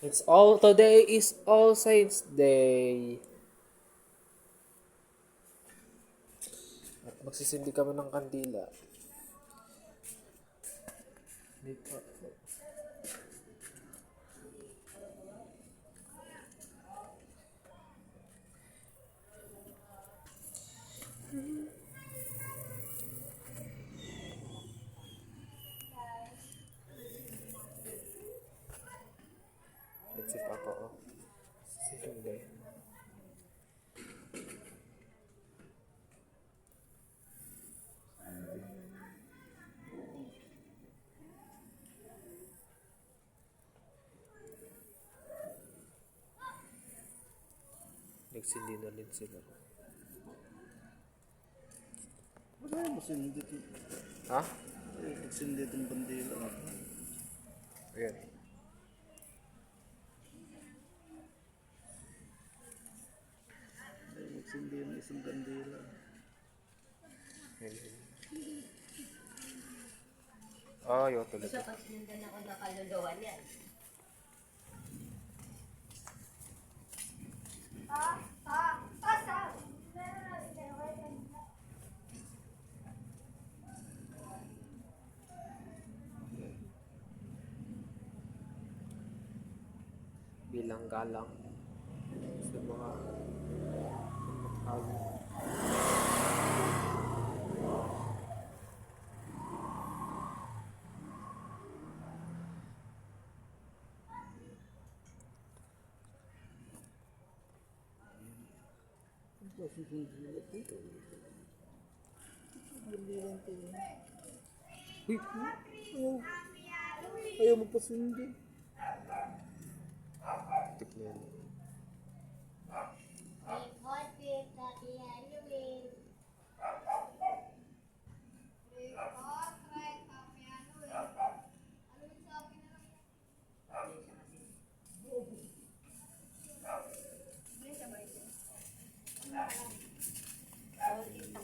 Today is All Saints Day. At magsisindi kami ng kandila. Dito. Let's see Papa, oh. Hindi. Nagsindi na rin sila. Wala mo sindi ito. Ha? Nagsindi itong bandila. Ayan. Nagsindi ng isang bandila. Ayan. Oh, yun tuloy. Sa pagsinundan ako ng kaluluwa niyan. Bilang galang sa mga matalo. Uy! Ayaw magpasundi. Tikman.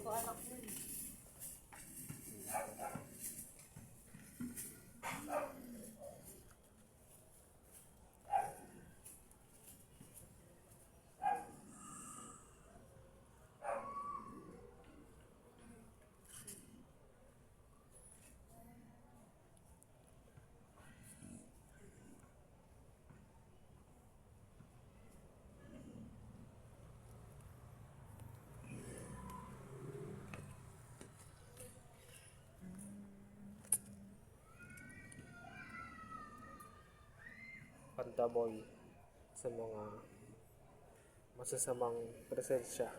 Ako anak mo. Pantaboy sa mga masasamang presensya.